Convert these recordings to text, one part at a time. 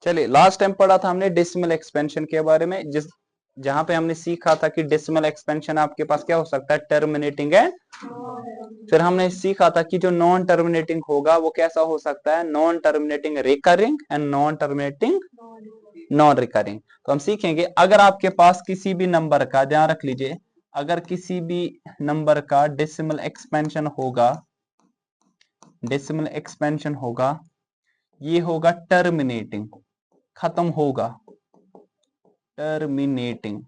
चलिए last time पढ़ा था हमने डेसिमल एक्सपेंशन के बारे में, जहां पे हमने सीखा था कि डेसिमल एक्सपेंशन आपके पास क्या हो सकता है, टर्मिनेटिंग है। फिर हमने सीखा था कि जो नॉन टर्मिनेटिंग होगा वो कैसा हो सकता है, non terminating recurring and non terminating non recurring. तो हम सीखेंगे अगर आपके पास किसी भी नंबर का, ध्यान रख लीजिए, अगर किसी भी नंबर का डेसिमल एक्सपेंशन होगा, डेसिमल एक्सपेंशन होगा, ये होगा टर्मिनेटिंग, खत्म होगा, टर्मिनेटिंग,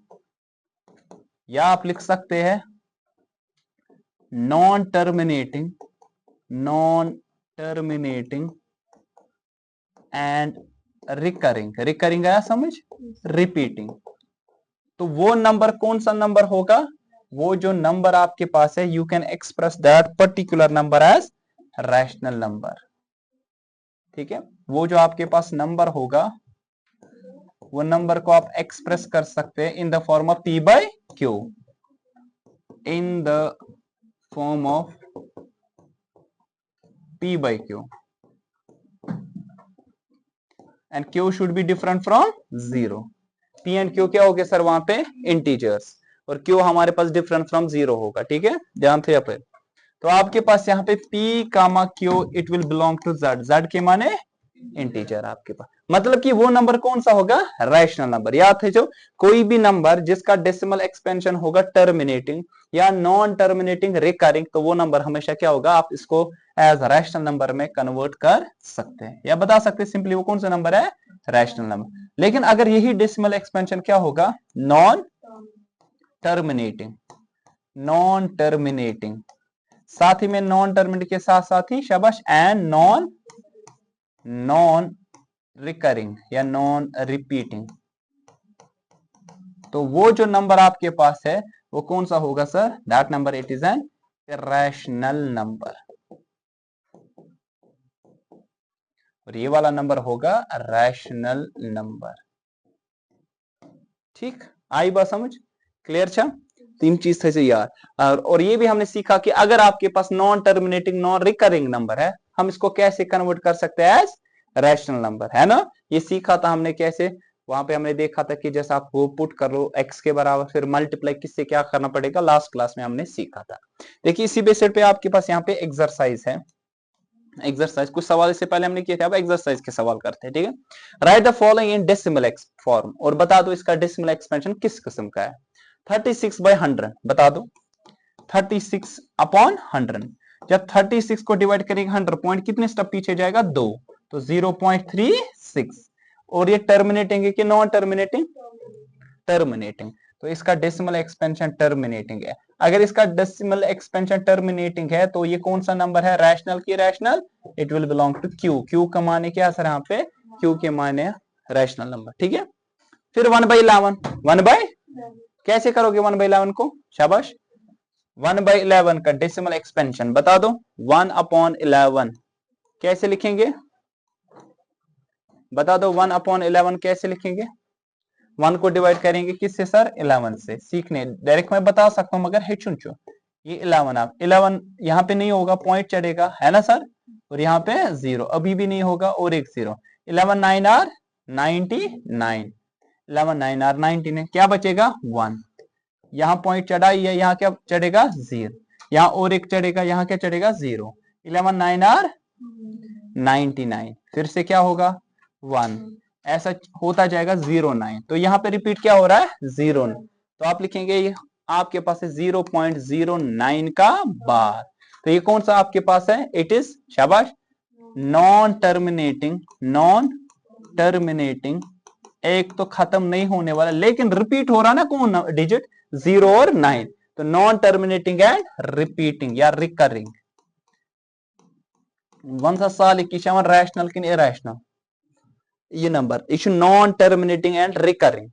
या आप लिख सकते हैं non terminating, non terminating and recurring, recurring आया समझ, रिपीटिंग। तो वो नंबर कौन सा नंबर होगा, वो जो नंबर आपके पास है, you can express that particular number as rational number. ठीक है, वो जो आपके पास नंबर होगा, वो नंबर को आप एक्सप्रेस कर सकते हैं in the form of P by Q, in the form of p by q, and q should be different from 0। p and q क्या हो गया सर वहां पे, इंटीजर्स, और q हमारे पास डिफरेंट फ्रॉम 0 होगा। ठीक है, ध्यान से यहाँ पे, तो आपके पास यहाँ पे p comma q it will belong to z, z के माने इंटीजर आपके पास, मतलब कि वो नंबर कौन सा होगा, रैशनल नंबर। याद है, जो कोई भी नंबर जिसका डेसिमल एक्सपेंशन होगा टर्मिनेटिंग या नॉन टर्मिनेटिंग रिकरिंग, तो वो नंबर हमेशा क्या होगा, आप इसको एज रैशनल नंबर में कन्वर्ट कर सकते हैं या बता सकते हैं सिंपली वो कौन सा नंबर है, रैशनल नंबर। लेकिन अगर यही डेसिमल एक्सपेंशन क्या होगा, नॉन टर्मिनेटिंग, नॉन टर्मिनेटिंग, साथ ही में नॉन टर्मिनेटिंग के साथ साथ ही शाबाश एंड नॉन नॉन रिकरिंग या नॉन रिपीटिंग, तो वो जो नंबर आपके पास है वो कौन सा होगा sir, that number it is an rational number, और ये वाला नंबर होगा रैशनल नंबर। ठीक, आई बात समझ, क्लियर छा, तीन चीज थे यार। और ये भी हमने सीखा कि अगर आपके पास non terminating non recurring number है, हम इसको कैसे कन्वर्ट कर सकते हैं एज रैशनल नंबर, है ना। ये सीखा था हमने कैसे, वहां पे हमने देखा था कि जैसे आप वो पुट कर लो x के बराबर, फिर मल्टीप्लाई किससे क्या करना पड़ेगा, लास्ट क्लास में हमने सीखा था। देखिए इसी बेसिस पे आपके पास यहाँ पे एक्सरसाइज है, एक्सरसाइज कुछ सवाल इससे पहले हमने किए थे, अब एक्सरसाइज के सवाल करते हैं। ठीक है, right the following in decimal x form, और बता दो इसका डेसिमल एक्सपेंशन किस किस्म का है। 36 by 100 बता दो, 36 अपॉन 100, जब 36 को डिवाइड करेंगे 100 पॉइंट कितने स्टेप पीछे जाएगा, 2, तो 0.36। और ये टर्मिनेटिंग है कि नॉन टर्मिनेटिंग, टर्मिनेटिंग, तो इसका डेसिमल एक्सपेंशन टर्मिनेटिंग है। अगर इसका डेसिमल एक्सपेंशन टर्मिनेटिंग है तो ये कौन सा नंबर है, रैशनल की rational, it will belong to Q, Q का माने क्या सर यहाँ पे, क्यू के माने रैशनल नंबर। ठीक है, फिर 1/11, 1 बाई, कैसे करोगे 1/11 को, शाबाश, 1/11 का डेसिमल एक्सपेंशन बता दो, 1/11 कैसे लिखेंगे, बता दो 1/11 कैसे लिखेंगे, 1 को डिवाइड करेंगे किससे सर, 11 से। सीखने डायरेक्ट मैं बता सकता हूं मगर है चुनचो, ये 11, आप 11 यहाँ पे नहीं होगा, पॉइंट चढ़ेगा, है ना सर, और यहाँ पे 0 अभी भी नहीं होगा, और एक 0, 11 9 आर 99, 11 9 आर 99, क्या बचेगा 1, यहाँ पॉइंट चढ़ा ही है, यहाँ क्या चढ़ेगा 0, यहाँ और एक चढ़ेगा, यहाँ क्या चढ़ेगा 0, 11 9 आर 99, फिर से क्या होगा 1, ऐसा होता जाएगा 09, तो यहाँ पे रिपीट क्या हो रहा है 0, तो आप लिखेंगे ये आपके पास है 0.09 का बार, तो ये कौन सा आपके पास है, इट इज, शाबाश, नॉन टर्मिनेटिंग, नॉन टर्मिनेटिंग, एक तो खत्म नहीं होने वाला लेकिन रिपीट हो रहा ना कौन डिजिट, 0 और 9, तो नॉन टर्मिनेटिंग एंड रिपीटिंग या रिकरिंग। वन सा साल की रैशनल कि इरेशनल, ये नंबर यह non terminating and recurring,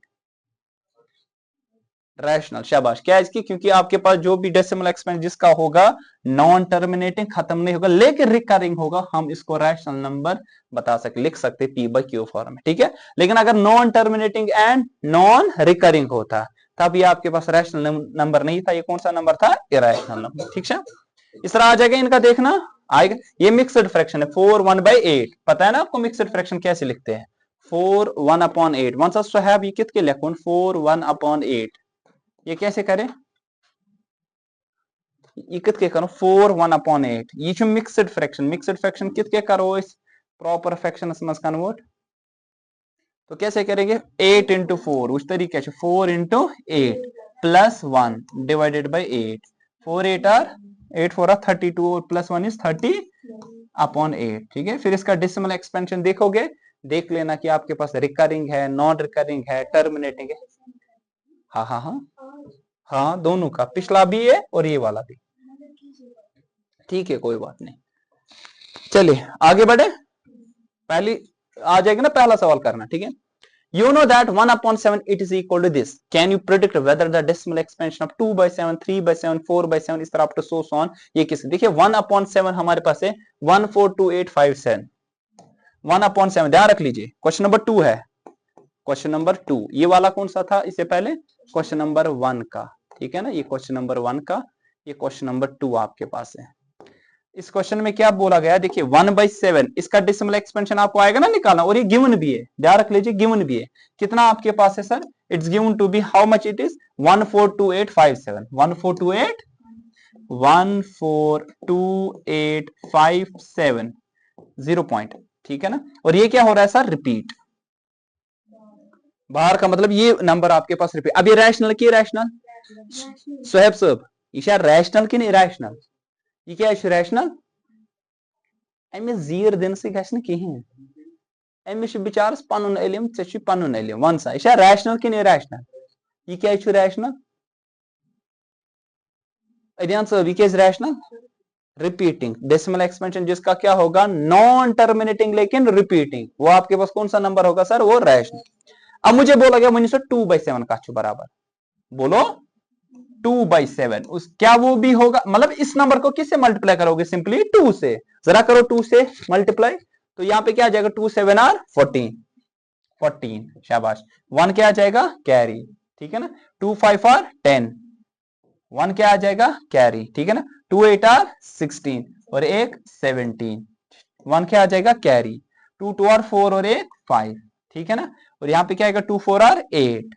rational, शाबाश, क्या इसकी, क्योंकि आपके पास जो भी डेसिमल एक्सपेंशन जिसका होगा नॉन टर्मिनेटिंग, खत्म नहीं होगा लेकिन रिकरिंग होगा, हम इसको रैशनल नंबर बता सकते, लिख सकते पी बाई क्यू फॉर्म में। ठीक है, लेकिन अगर non terminating and non recurring होता तब ये आपके पास रैशनल नंबर नहीं था, ये कौन सा नंबर था, इरेशनल नंबर। ठीक है, इस तरह आ जाएगा इनका, देखना आएगा। ये मिक्सड फ्रैक्शन है 4 1/8, पता है ना आपको मिक्सड फ्रैक्शन कैसे लिखते हैं, 4 1/8 वंस अस हैव ये कितके लिखूं 4 1/8, ये कैसे करें, ये कितके करो 4 1/8, ये मिक्सड फ्रैक्शन कितके करो इस प्रॉपर फ्रैक्शन मज कन्वर्ट, तो कैसे करेंगे 8 into 4 उस तरीके से 4 into 8 plus 1 divided by 8, 4 8 are 8 4 are 32 और plus 1 is 30/8, ठीक है। फिर इसका डेसिमल एक्सपेंशन देखोगे, देख लेना कि आपके पास रिकरिंग है, नॉन रिकरिंग है, टर्मिनेटिंग है। हाँ हाँ हाँ हाँ, दोनों का, पिछला भी है और ये वाला भी, ठीक है, कोई बात नहीं। चलिए आगे बढ़े, पहली आ जाएगा ना पहला सवाल करना, ठीक है। You know that 1/7 it is equal to this. Can you predict whether the decimal expansion of 2/7, 3/7, 4/7 इस तरह up to so on, ये किस, देखिए 1/7 हमारे पास है 142857, 1/7 ध्यान रख लीजिए। क्वेश्चन नंबर 2 है, क्वेश्चन नंबर 2, ये वाला कौन सा था इससे पहले, क्वेश्चन नंबर 1 का, ठीक है ना, ये क्वेश्चन नंबर 1 का, ये क्वेश्चन नंबर 2 आपके पास है। इस क्वेश्चन में क्या बोला गया, देखिए 1/7 इसका डेसिमल एक्सपेंशन आपको आएगा ना निकालना, और ये गिवन भी है, ध्यान रख लीजिए गिवन भी है। कितना आपके पास है sir, it's given to be how much it is 142857, 142857 0 point, ठीक है ना। और ये क्या हो रहा है सर, रिपीट, बाहर का मतलब ये नंबर आपके पास रिपीट। अब ये रैशनल की रैशनल, सोहेब साहब ये रैशनल की नहीं रैशनल, ये क्या है रैशनल, अमिस जीर दिन से गशन कहीं, अमिस बिचारस पनुन इल्म चे पनुन इल्म वन सा, यह रैशनल कि रैशनल, ये क्या रैशनल, अदियान साहब ये क्या रैशनल, रिपीटिंग, डेसिमल एक्सपेंशन जिसका क्या होगा नॉन टर्मिनेटिंग लेकिन रिपीटिंग, वो आपके पास कौन सा नंबर होगा सर, वो रैशनल। अब मुझे बोला गया 2/7 का बराबर, बोलो 2/7, उस क्या वो भी होगा, मतलब इस नंबर को किससे मल्टीप्लाई करोगे, सिंपली 2 से, जरा करो 2 से मल्टीप्लाई, तो यहां पे क्या आ जाएगा 2 7 आर 14, शाबाश, 1 क्या आ जाएगा कैरी, ठीक है ना, 2 5 आर 10, 1 क्या आ जाएगा कैरी, ठीक है ना, 2 8 आर 16 और एक 17, 1 क्या आ जाएगा कैरी, 2 2 आर 4 और एक 5, ठीक है ना, और यहां पे क्या आएगा 2 4 आर 8,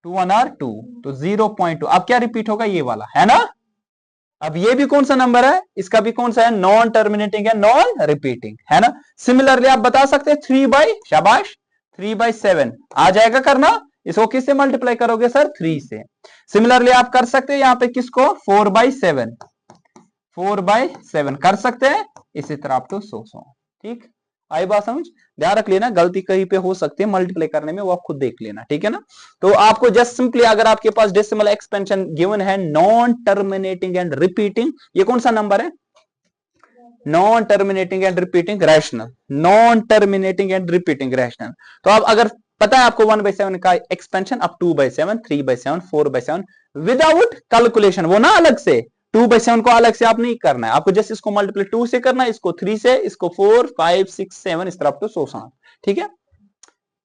2 1 आर 2, तो 0.2, अब क्या रिपीट होगा ये वाला, है ना। अब ये भी कौन सा नंबर है, इसका भी कौन सा है, नॉन टर्मिनेटिंग है, नॉन रिपीटिंग, है ना। सिमिलरली आप बता सकते हैं 3/, शाबाश 3/7 आ जाएगा करना, इसको किससे मल्टीप्लाई करोगे सर 3 से। सिमिलरली आप कर सकते हैं यहाँ पे किसको 4/7 कर सकते हैं, इसी तरह आप तो 100, ठीक, आई बात समझ, ध्यान रख लेना, गलती कहीं पे हो सकती है मल्टीप्लाई करने में, वो आप खुद देख लेना, ठीक है ना। तो आपको जस्ट सिंपली अगर आपके पास डेसिमल एक्सपेंशन गिवन है नॉन टर्मिनेटिंग एंड रिपीटिंग, ये कौन सा नंबर है, non terminating and repeating rational, non terminating and repeating rational. तो अब अगर पता है आपको 1/7 का एक्सपेंशन, अब 2/7, 3/7, 4/7 विदाउट कैलकुलेशन, वो ना अलग से 2/7 को अलग से आप नहीं करना है, आपको जस्ट इसको मल्टीप्लाई 2 से करना है, इसको 3 से, इसको 4 5 6 7 इस तरह तो 100, ठीक है।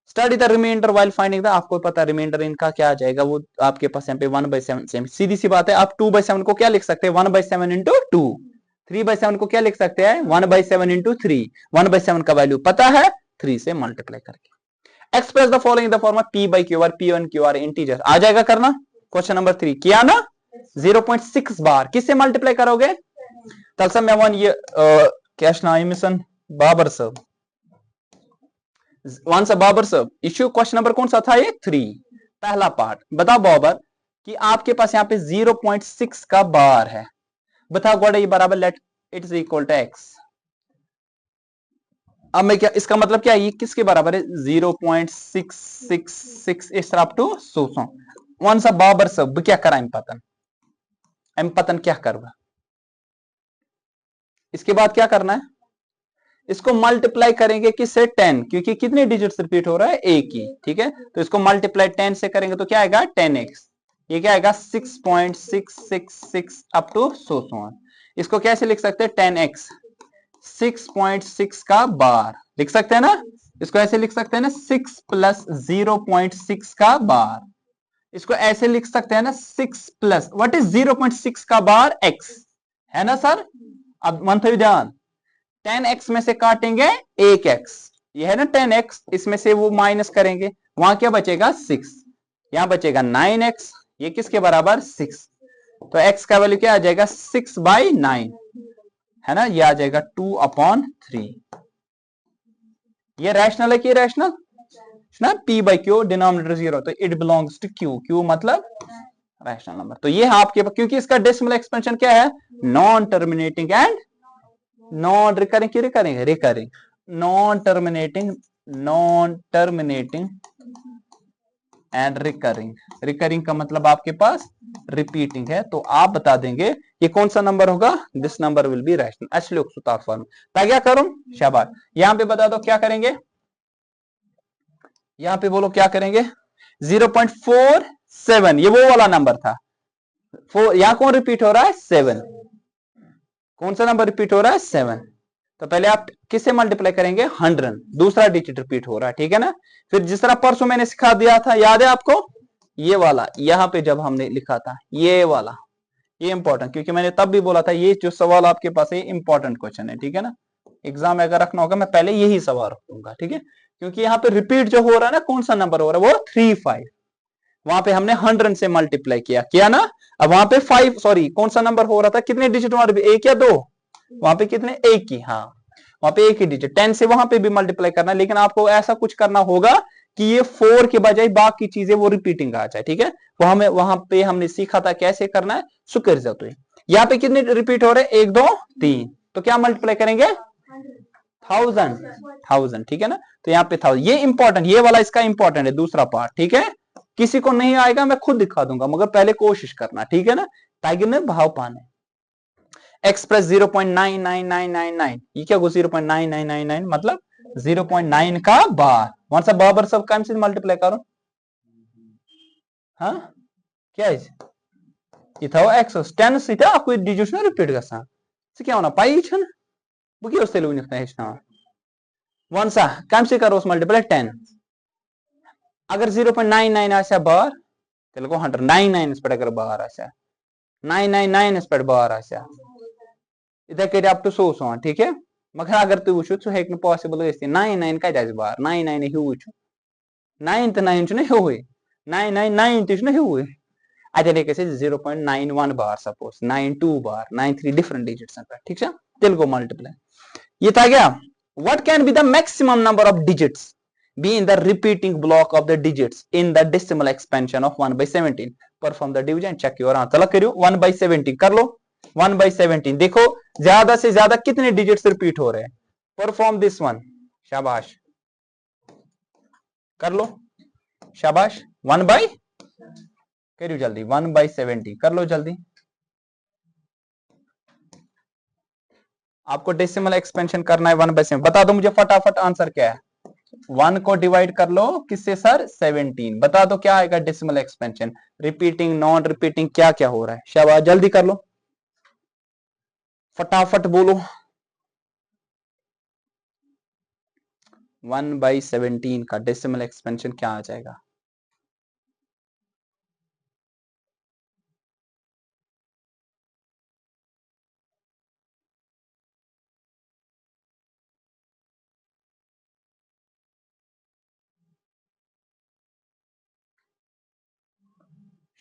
Study the remainder while finding the, आपको पता है रिमाइंडर इनका क्या आ जाएगा, वो आपके पास यहाँ पे 1/7 से सीधी सी बात है, आप 2/7 को क्या लिख सकते हैं 1/7 इंटू 2, 3/7 को क्या लिख सकते हैं 1/7 इंटू 3, 1/7 का वैल्यू पता है 3 से मल्टीप्लाई करके। Express the following the form P by QR, P1 QR integer आ जाएगा करना। क्वेश्चन नंबर 3 किया ना, 0.6 बार किससे मल्टीप्लाई करोगे, तलसम में वन ये क्या मिशन बाबर साहब, वन सा बाबर साहब इश्यू क्वेश्चन नंबर कौन सा था ये 3, पहला पार्ट, बताओ बाबर कि आपके पास यहाँ पे 0.6 का बार है, बताओ गोड़ा ये बराबर let it is equal to x। अब मैं क्या, इसका मतलब क्या है, ये किसके बराबर है 0.666 इस तरह अप टू 100 वन सा बाबर सब क्या करा एम पतन क्या करवा, इसके बाद क्या करना है, इसको मल्टीप्लाई करेंगे किससे 10, क्योंकि कितने डिजिट्स रिपीट हो रहा है एक ही, ठीक है, तो इसको मल्टीप्लाई 10 से करेंगे तो क्या आएगा 10x, ये क्या आएगा 6.666 अप टू 100, इसको कैसे लिख सकते हैं 10x 6.6 का बार लिख सकते हैं ना, इसको ऐसे लिख सकते हैं ना 6 प्लस 0.6 का बार, इसको ऐसे लिख सकते हैं ना 6 प्लस व्हाट इज 0.6 का बार x, है ना सर। अब मंथली ध्यान, 10x में से काटेंगे 1x, ये है ना 10x, इसमें से वो माइनस करेंगे, वहां क्या बचेगा 6, यहां बचेगा 9x, ये किसके बराबर 6, तो x का वैल्यू क्या आ जाएगा 6/9, है ना, ये आ जाएगा 2/3। ये रैशनल है कि रैशनल ना, p/q डिनोमिनेटर 0, तो it belongs to q, q मतलब रैशनल नंबर। तो ये आपके, क्योंकि इसका डेसिमल एक्सपेंशन क्या है, non terminating and non recurring, क्यों recurring, recurring, non terminating and recurring, recurring का मतलब आपके पास रिपीटिंग है, तो आप बता देंगे ये कौन सा नंबर होगा, this number will be rational. असली फॉर्म क्या करूं, शाबाश। यहां पे बता दो क्या करेंगे, यहां पे बोलो क्या करेंगे, 0.47, ये वो वाला नंबर था, यहां कौन रिपीट हो रहा है 7, कौन सा नंबर रिपीट हो रहा है 7, तो पहले आप किससे मल्टीप्लाई करेंगे 100, दूसरा डिजिट रिपीट हो रहा है, ठीक है ना। फिर जिस तरह परसों मैंने सिखा दिया था, याद है आपको, ये वाला यहां पे जब हमने लिखा था ये वाला, ये इंपॉर्टेंट, क्योंकि मैंने तब भी बोला था ये जो सवाल आपके पास है इंपॉर्टेंट क्वेश्चन है, ठीक है ना, एग्जाम में अगर रखना होगा मैं पहले यही सवाल रखूंगा, ठीक है, क्योंकि यहाँ पे रिपीट जो हो रहा है ना, कौन सा नंबर हो रहा है वो 3-5, वहां पे हमने 100 से मल्टीप्लाई किया ना, अब वहां पे 5, सॉरी कौन सा नंबर हो रहा था, कितने डिजिट वहां पे, एक या दो, वहां पे कितने, एक ही, हाँ वहां पे एक ही डिजिट, 10 से वहां पे भी मल्टीप्लाई करना, लेकिन आपको ऐसा कुछ करना होगा कि ये 4 के बजाय बाकी चीजें वो रिपीटिंग आ जाए, ठीक है, वो हमें वहां पे हमने सीखा था कैसे करना है, सुकर जाते हैं। यहाँ पे कितने रिपीट हो रहे हैं, 1 2 3, तो क्या मल्टीप्लाई करेंगे 1000, ठीक है ना, तो यहाँ पे 1000, ये इंपॉर्टेंट, ये वाला इसका इंपॉर्टेंट है दूसरा पार्ट, ठीक है, किसी को नहीं आएगा मैं खुद दिखा दूंगा, मगर पहले कोशिश करना, ठीक है ना, ताकि ना भाव पाने। एक्सप्रेस 0.99999, ये क्या 0.9999 मतलब 0.9 का बार, वहां सा बार सब काम से मल्टीप्लाई करो, हाँ क्या है इथाव एक्स 10 सीधा आपको डिजिट ना रिपीट गसान से क्या होना पाई छन बुकी उस तेलुगु निकता है ना, वन सा काम से करो उस मल्टीप्लाई 10, अगर 0.99 आशा बार तेलुगु 199 इस पर अगर बार आशा 999 इस पर बार आशा इधर के अप टू 100 ठीक है, मगर अगर तू वुचु सो हेक न पॉसिबल गस्ती 99 का जाज बार 99 ही वुचु 9 तो 9 छु न होए 999 तो छु न होए अदे लेके से 0.91 बार सपोज 92 बार 93 डिफरेंट डिजिट्स हैं, ठीक है, तेलुगु मल्टीप्लाई ये था क्या, what can be the maximum number of digits be in the repeating block of the digits in the decimal expansion of 1/17, perform the division, check your answer। चलो करियो 1/17 कर लो, 1/17 देखो ज्यादा से ज्यादा कितने डिजिट्स रिपीट हो रहे हैं, परफॉर्म दिस वन, शाबाश कर लो, शाबाश 1 बाई करियो जल्दी 1/17 कर लो जल्दी, आपको डेसिमल एक्सपेंशन करना है 1/7, बता दो मुझे फटाफट आंसर क्या है, 1 को डिवाइड कर लो किससे सर 17, बता दो क्या आएगा decimal expansion, repeating non repeating क्या क्या हो रहा है, शाबाश जल्दी कर लो फटाफट बोलो, 1/17 का डेसिमल एक्सपेंशन क्या आ जाएगा,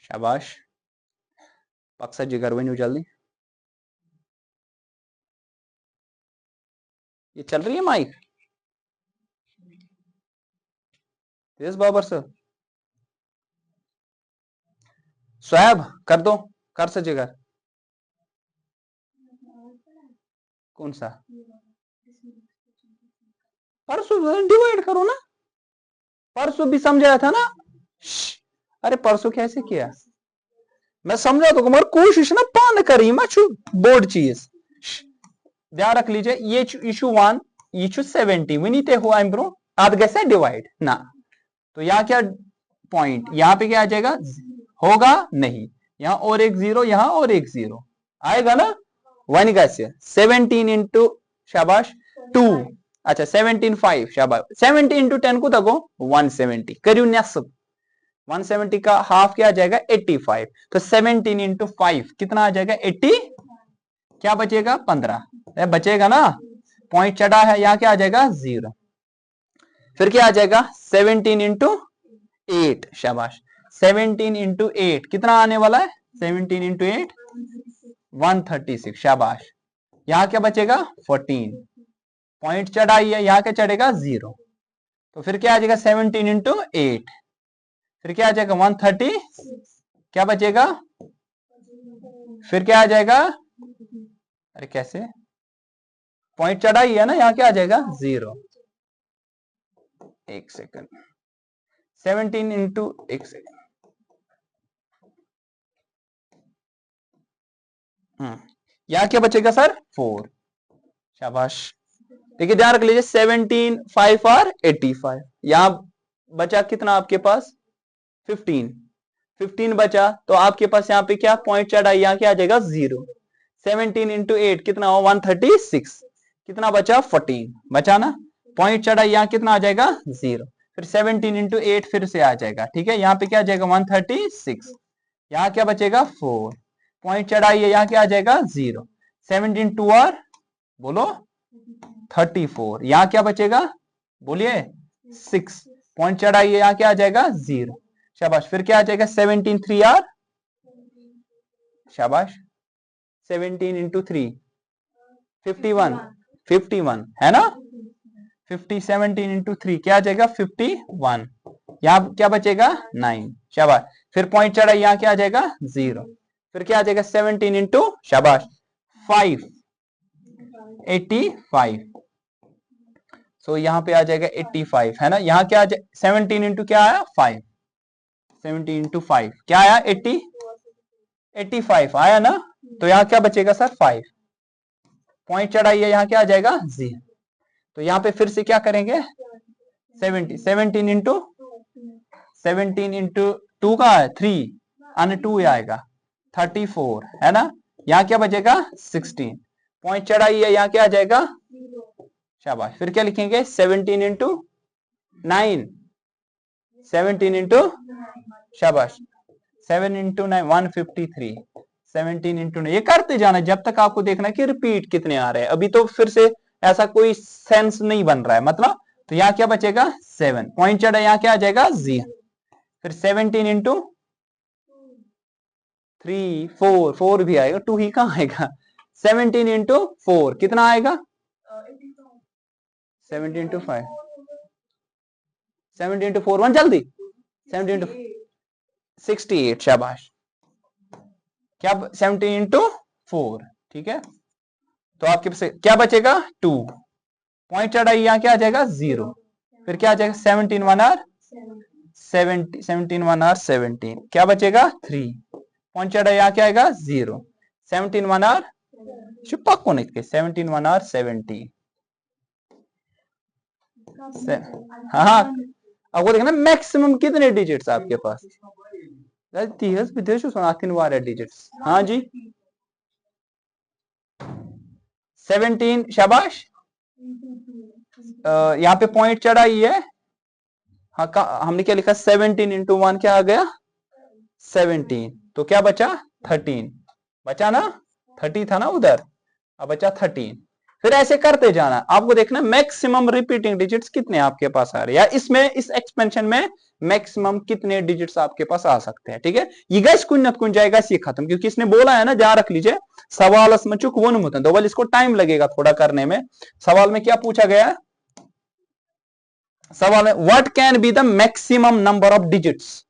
शाबाश पक्सा जिगर वनु जल्दी, ये चल रही है माइक तेज बाबर सर, स्वैब कर दो, कर से जिगर कौन सा, परसों डिवाइड करो ना, परसों भी समझाया था ना, अरे परसों कैसे किया मैं समझा तो मगर कोशिश ना पान करी मैं छु बोर्ड चीज, ध्यान रख लीजिए ये इशू 1 ये 70 वनीते हुआ इम्प्रो आध गैसे डिवाइड ना, तो यहाँ क्या पॉइंट, यहाँ पे क्या आ जाएगा होगा नहीं, यहाँ और एक 0 यहाँ और एक 0 आएगा ना, 1 कैसे 17 इंटू शाबाश 2, अच्छा 17 5 शाबाश 70 इंटू 10 को तको 170 करियो नसब 170 का हाफ क्या आ जाएगा 85, तो 17 इंटू 5 कितना आ जाएगा 80, क्या बचेगा 15 बचेगा ना, पॉइंट चढ़ा है, यहाँ क्या आ जाएगा 0। फिर क्या आ जाएगा 17 इंटू 8, शाबाश 17 इंटू 8 कितना आने वाला है, 17 इंटू 8 136, शाबाश। यहाँ क्या बचेगा 14, पॉइंट चढ़ाई है, यहाँ क्या चढ़ेगा 0। तो फिर क्या आ जाएगा 17 इंटू 8, फिर क्या आ जाएगा 130, क्या बचेगा, फिर क्या आ जाएगा, अरे कैसे, पॉइंट चढ़ाई है ना, यहाँ क्या आ जाएगा 0। एक सेकंड, 17 इंटू, एक सेकंड, यहाँ क्या बचेगा सर 4, शाबाश। देखिए ध्यान रख लीजिए 17 5 और 85, यहां बचा कितना आपके पास 15 बचा, तो आपके पास यहाँ पे क्या पॉइंट चढ़ा, यहाँ क्या आ जाएगा 0। 17 इंटू 8 कितना हो 136, कितना बचा 14 बचा ना, पॉइंट चढ़ा यहाँ कितना आ जाएगा 0। फिर 17 इंटू 8 फिर से आ जाएगा, ठीक है, यहाँ पे क्या आ जाएगा 136, यहाँ क्या बचेगा 4, पॉइंट चढ़ाइए, यहाँ क्या आ जाएगा 0। 17 2 और बोलो 34, यहाँ क्या बचेगा बोलिए 6, पॉइंट चढ़ाइए, यहाँ क्या आ जाएगा 0, शाबाश। फिर क्या आ जाएगा 17 3 और शाबाश 17 इंटू 3 51 है ना, 17 इंटू 3 क्या आ जाएगा 51, यहाँ क्या बचेगा 9, शाबाश। फिर पॉइंट चढ़ा, यहाँ क्या आ जाएगा 0, फिर क्या आ जाएगा 17 इंटू शाबाश 5 85, सो यहाँ पे आ जाएगा 85 है ना, यहाँ क्या 17 इंटू क्या आया 5, 17 इंटू 5 क्या आया 85 आया ना, तो यहाँ क्या बचेगा सर 5, पॉइंट चढ़ाइए, यहाँ क्या आ जाएगा 0। तो यहाँ पे फिर से क्या करेंगे 17 इंटू 17 इंटू 2 का है 3 अन्य 2 आएगा 34 है ना, यहाँ क्या बचेगा 16, पॉइंट चढ़ाइए, यहाँ क्या आ जाएगा शाबाश। फिर क्या लिखेंगे 17 इंटू 9, 17 इंटू शाबाश 7 इंटू 9 153, 17 इंटू 9, ये करते जाना जब तक आपको देखना कि रिपीट कितने आ रहे हैं। अभी तो फिर से ऐसा कोई सेंस नहीं बन रहा है मतलब, तो यहाँ क्या बचेगा 7, पॉइंट चढ़ा, यहाँ क्या आ जाएगा 0। फिर 17 इंटू 3 4 भी आएगा, 2 ही कहाँ आएगा, 17 इंटू 4 कितना आएगा 17 इंटू 5, 17 इंटू 4 1 जल्दी 17 इंटू 68, शाबाश। क्या 17 इंटू 4, ठीक है, तो आपके पास क्या बचेगा 2, पॉइंट चढ़ा, यहाँ क्या आ जाएगा 0। फिर क्या आ जाएगा 17 1 और 17 1 और 17 क्या बचेगा 3, पॉइंट चढ़ा, यहाँ क्या आएगा 0। 17 1 और पक्को नहीं थे 17 1 और 17, हाँ अब वो देखना मैक्सिमम कितने डिजिट्स आपके पास, 30 डिजिट्स, हाँ जी 17 शाबाश, यहाँ पे पॉइंट चढ़ा ही है, हाँ हमने क्या लिखा 17 इंटू 1 क्या आ गया 17, तो क्या बचा 13 बचा ना, 30 था ना उधर, अब बचा 13। फिर ऐसे करते जाना, आपको देखना मैक्सिमम रिपीटिंग डिजिट्स कितने आपके पास आ रहे हैं, या इसमें इस एक्सपेंशन में मैक्सिमम कितने डिजिट्स आपके पास आ सकते हैं, ठीक है। ये गैस कुछ कुछ जाएगा ये खत्म, क्योंकि इसने बोला है ना, जहां रख लीजिए सवाल में चुक वो नहीं, तो इसको टाइम लगेगा थोड़ा करने में। सवाल में क्या पूछा गया है, सवाल में what can be the maximum number of digits,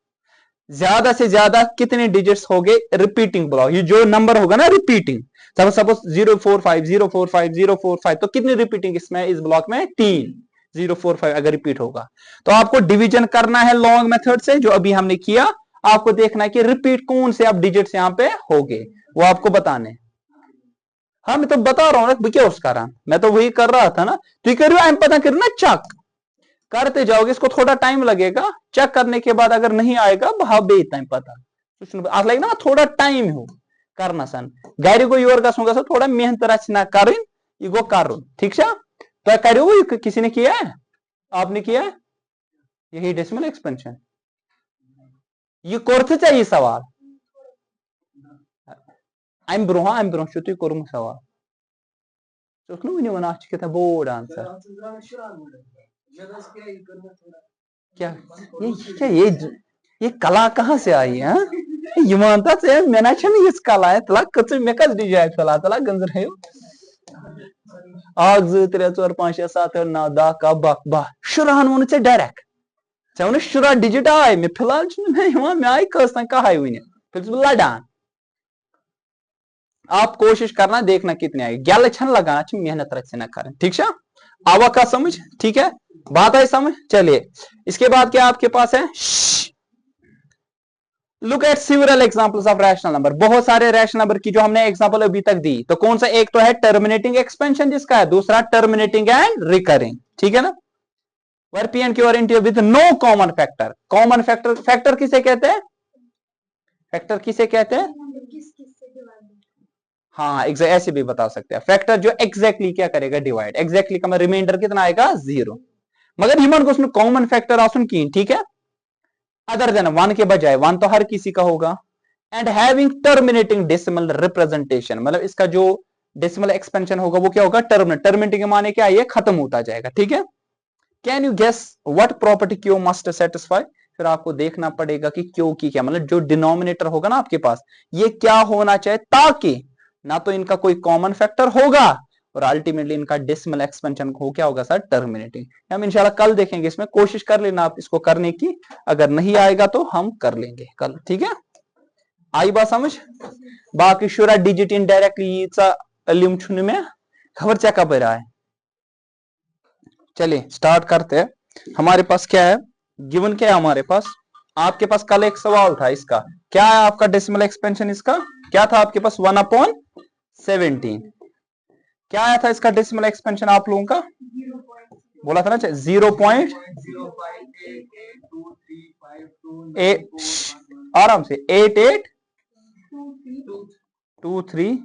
ज्यादा से ज्यादा कितने डिजिट्स हो गए रिपीटिंग ब्लॉक, ये जो नंबर होगा ना रिपीटिंग, सपोज 045 045 045, तो कितनी रिपीटिंग इसमें इस ब्लॉक में 3, 045 अगर रिपीट होगा तो आपको डिवीजन करना है लॉन्ग मेथड से, जो अभी हमने किया। आपको देखना है कि रिपीट कौन से आप डिजिट्स यहां पे हो गए, वो आपको बताने। हाँ मैं तो बता रहा हूं ना क्या उसका रहा, मैं तो वही कर रहा था ना, तो ये कर पता करो ना, चक करते जाओगे, इसको थोड़ा टाइम लगेगा, चेक करने के बाद अगर नहीं आएगा भाव बे टाइम पता कुछ लगे ना, थोड़ा टाइम हो करना सन गाड़ी को योर का थोड़ा मेहनत रचना कर इगो कर, ठीक है तो करो, किसी ने किया है, आपने किया है, यही डेसिमल एक्सपेंशन ये करते चाहिए सवाल, अम ब्रोह तुम कोर्मुत सवाल वन क्या बोर्ड आंसर क्या ये कला कहाँ से आई है ये मानता है मे ना कला है तला कच मे कस डिजाइन तला तला गंजर है 1 2 3 4 5 6 7 8 9 10 11 12 शुरान वो डायरेक्ट वन शुरा डिजिट आए मे फिलहाल मे आई कस तक कहा वन फिर लड़ान आप कोशिश करना देखना कितने आएगी गल छन लगाना मेहनत रच ना कर ठीक है आवा का समझ ठीक है बात आई समझ चलिए इसके बाद क्या आपके पास है look at several examples of rational number बहुत सारे रैशनल नंबर की जो हमने एग्जांपल अभी तक दी तो कौन सा एक तो है टर्मिनेटिंग एक्सपेंशन जिसका है दूसरा टर्मिनेटिंग एंड रिकरिंग ठीक है ना where P and Q are integer with no common factor factor किसे कहते हैं फैक्टर किसे कहते हैं हाँ ऐसे भी बता सकते हैं फैक्टर जो एग्जैक्टली क्या करेगा डिवाइड एग्जैक्टली का रिमाइंडर कितना आएगा 0 मगर हिमन को उसमें कॉमन फैक्टर आसन की ठीक है अदर देन 1 के बजाय 1 तो हर किसी का होगा and having terminating decimal representation मतलब इसका जो डेसिमल एक्सपेंशन होगा वो क्या होगा टर्मिनेटिंग माने क्या ये खत्म होता जाएगा ठीक है can you guess what property Q must satisfy फिर आपको देखना पड़ेगा कि क्यू की क्या मतलब जो डिनोमिनेटर होगा ना आपके पास ये क्या होना चाहिए ताकि ना तो इनका कोई कॉमन फैक्टर होगा और अल्टीमेटली इनका डेसिमल एक्सपेंशन हो क्या होगा सर टर्मिनेटिंग हम इंशाल्लाह कल देखेंगे इसमें कोशिश कर लेना आप इसको करने की अगर नहीं आएगा तो हम कर लेंगे कल ठीक है आई बात समझ बाकी शुरा डिजिट इनडायरेक्टली में खबर चेक कब रहा है चलिए स्टार्ट करते हैं हमारे पास क्या है गिवन क्या है हमारे पास आपके पास कल एक सवाल था इसका क्या है आपका डेसिमल एक्सपेंशन इसका क्या था आपके पास 1/17 क्या आया था इसका डेसिमल एक्सपेंशन आप लोगों का बोला था ना 0.8 आराम से 8823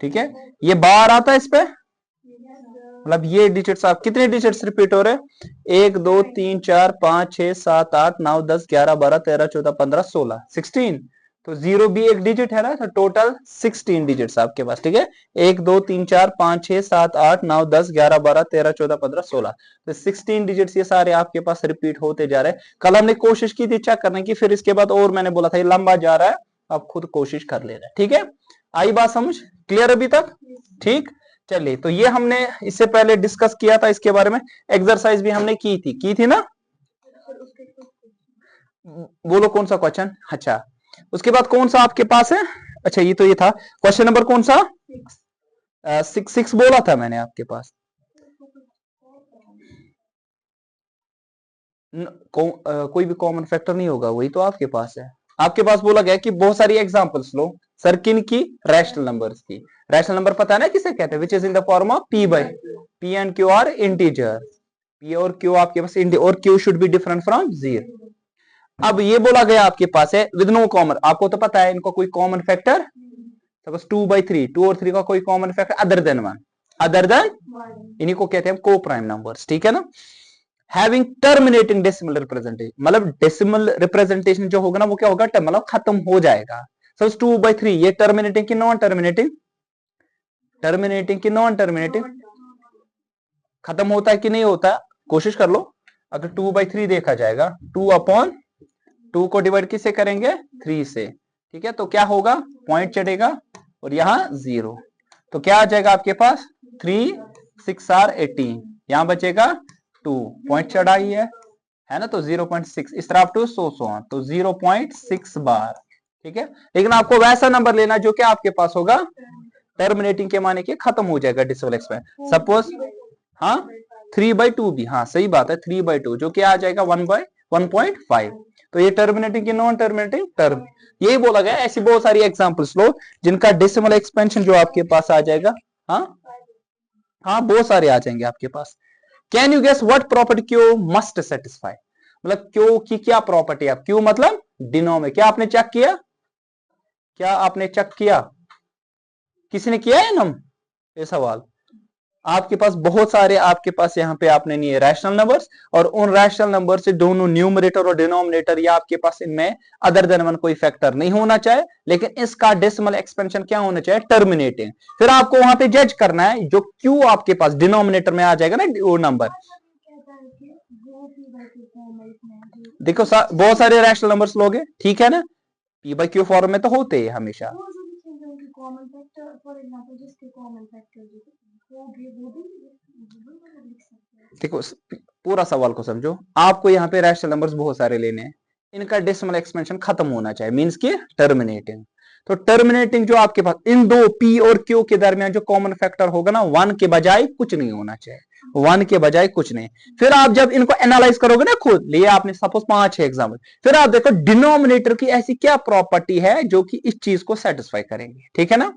ठीक है ये बार आता है इस पे मतलब ये डिजिट्स आप कितने डिजिट्स रिपीट हो रहे 1 2 3 4 5 6 7 8 9 10 11 12 13 14 15 16 16 तो 0 भी एक डिजिट है ना तो टोटल 16 डिजिट्स आपके पास ठीक है 1 2 3 4 5 6 7 8 9 10 11 12 13 14 15 16 तो 16 डिजिट्स ये सारे आपके पास रिपीट होते जा रहे हैं कल हमने कोशिश की थी चेक करने की फिर इसके बाद और मैंने बोला था ये लंबा जा रहा है आप खुद कोशिश कर लेना ठीक है आई बात समझ क्लियर अभी तक ठीक चलिए तो ये हमने इससे पहले डिस्कस किया था इसके बारे में एक्सरसाइज भी हमने की थी ना बोलो कौन सा क्वेश्चन अच्छा उसके बाद कौन सा आपके पास है अच्छा ये तो ये था क्वेश्चन नंबर कौन सा 6 बोला था मैंने आपके पास कोई भी कॉमन फैक्टर नहीं होगा वही तो आपके पास है आपके पास बोला गया कि बहुत सारी एग्जांपल्स लो सर किन की रैशनल नंबर्स की रैशनल नंबर पता है ना किसे कहते हैं which is in the form of P and Q are integer P और क्यू आपके पास और Q should be different from 0 अब ये बोला गया आपके पास है विद नो कॉमन आपको तो पता है इनको कोई कॉमन फैक्टर सपोज 2/3 2 और 3 का कोई कॉमन फैक्टर अदर देन इन्हीं को कहते हैं को प्राइम नंबर्स ठीक है ना हैविंग टर्मिनेटिंग डेसिमल रिप्रेजेंटेशन मतलब डेसिमल रिप्रेजेंटेशन जो होगा ना वो क्या होगा मतलब खत्म हो जाएगा सपोज 2/3 ये टर्मिनेटिंग की नॉन टर्मिनेटिंग की नॉन टर्मिनेटिंग खत्म होता है कि नहीं होता कोशिश कर लो अगर 2/3 देखा जाएगा 2/2 को डिवाइड किससे करेंगे 3 से ठीक है तो क्या होगा पॉइंट चढ़ेगा और यहाँ 0 तो क्या आ जाएगा आपके पास 3 6 आर 18 यहां बचेगा 2 पॉइंट चढ़ा ही है ना तो 0.6 इस तरह टू सो तो 0.6 बार ठीक है लेकिन आपको वैसा नंबर लेना जो कि आपके पास होगा टर्मिनेटिंग के माने के खत्म हो जाएगा डेसिमल एक्सपेंशन सपोज हाँ 3/2 भी हाँ सही बात है 3/2 जो कि आ जाएगा 1/1.5 तो ये टर्मिनेटिंग की नॉन टर्मिनेटिंग टर्म यही बोला गया ऐसी बहुत सारी एग्जांपल्स लो जिनका डेसिमल एक्सपेंशन जो आपके पास आ जाएगा हाँ बहुत सारे आ जाएंगे आपके पास can you guess what property Q must satisfy मतलब क्यू की क्या प्रॉपर्टी है क्यू मतलब डिनोमिनेटर क्या आपने चेक किया किसी ने किया है ना ये सवाल आपके पास बहुत सारे आपके पास यहाँ पे आपने नहीं है रैशनल नंबर्स, और उन रैशनल नंबर से दोनों न्यूमरेटर और डिनोमिनेटर या आपके पास इनमें अदर देन वन कोई फैक्टर नहीं होना चाहिए, लेकिन इसका डेसिमल एक्सपेंशन क्या होना चाहिए, टर्मिनेटिंग। फिर आपको वहां पे जज करना है जो क्यू आपके पास डिनोमिनेटर में आ जाएगा ना वो नंबर। देखो बहुत सारे रैशनल नंबर्स लोगे, ठीक है ना, पी बाई क्यू फॉर्म में तो होते हैं हमेशा। देखो पूरा सवाल को समझो, आपको यहाँ पे रैशनल नंबर्स बहुत सारे लेने हैं, इनका डेसिमल एक्सपेंशन खत्म होना चाहिए, मींस कि टर्मिनेटिंग। तो टर्मिनेटिंग जो आपके पास इन दो पी और क्यू के दरमियान जो कॉमन फैक्टर होगा ना, वन के बजाय कुछ नहीं होना चाहिए, वन के बजाय कुछ नहीं। फिर आप जब इनको एनालाइज करोगे ना खुद, लिए आपने सपोज 5-6 एग्जाम्पल, फिर आप देखो डिनोमिनेटर की ऐसी क्या प्रॉपर्टी है जो कि इस चीज को सेटिस्फाई करेंगे, ठीक है ना।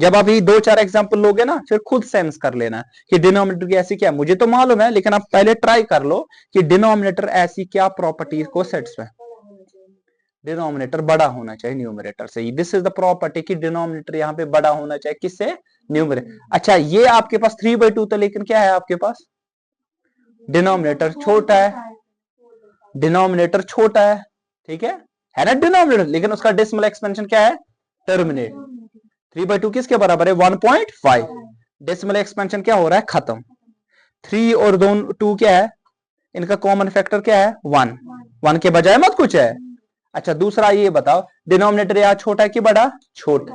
जब आप ये 2-4 एग्जाम्पल लोगे ना, फिर खुद सेंस कर लेना कि डिनोमिनेटर की ऐसी क्या, मुझे तो मालूम है लेकिन आप पहले ट्राई कर लो कि डिनोमिनेटर ऐसी क्या प्रॉपर्टी को सेटिस्फाई, डिनोमिनेटर बड़ा होना चाहिए न्यूमरेटर से, दिस इज द प्रॉपर्टी कि डिनोमिनेटर यहाँ पे बड़ा होना चाहिए किससे, न्यूमरेटर। अच्छा ये आपके पास 3/2 था, लेकिन क्या है आपके पास डिनोमिनेटर छोटा है, डिनोमिनेटर छोटा है, ठीक है ना डिनोमिनेटर, लेकिन उसका डेसिमल एक्सपेंशन क्या है, टर्मिनेट। 3/2 किसके बराबर है, 1.5। डेसिमल एक्सपेंशन क्या हो रहा है, खत्म। 3 और 2 क्या है, इनका कॉमन फैक्टर क्या है, 1, 1 के बजाय मत कुछ है। अच्छा दूसरा ये बताओ डिनोमिनेटर यहाँ छोटा है कि बड़ा, छोटा,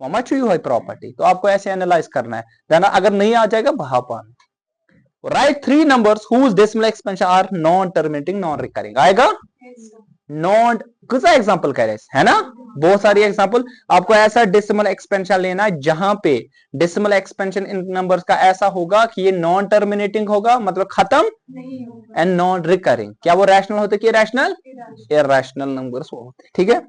मच हुई है प्रॉपर्टी। तो आपको ऐसे एनालाइज करना है, देना अगर नहीं आ जाएगा भापान, right 3 numbers whose decimal expansion are non terminating non recurring, आएगा नॉन, कुछ एग्जांपल कह रहे है ना, बहुत सारी एग्जांपल। आपको ऐसा डेसिमल एक्सपेंशन लेना है जहां पे डेसिमल एक्सपेंशन इन नंबर्स का ऐसा होगा कि ये नॉन टर्मिनेटिंग होगा, मतलब खत्म, एंड नॉन रिकरिंग। क्या वो रैशनल होते कि इरैशनल, इरैशनल नंबर्स होते, ठीक है।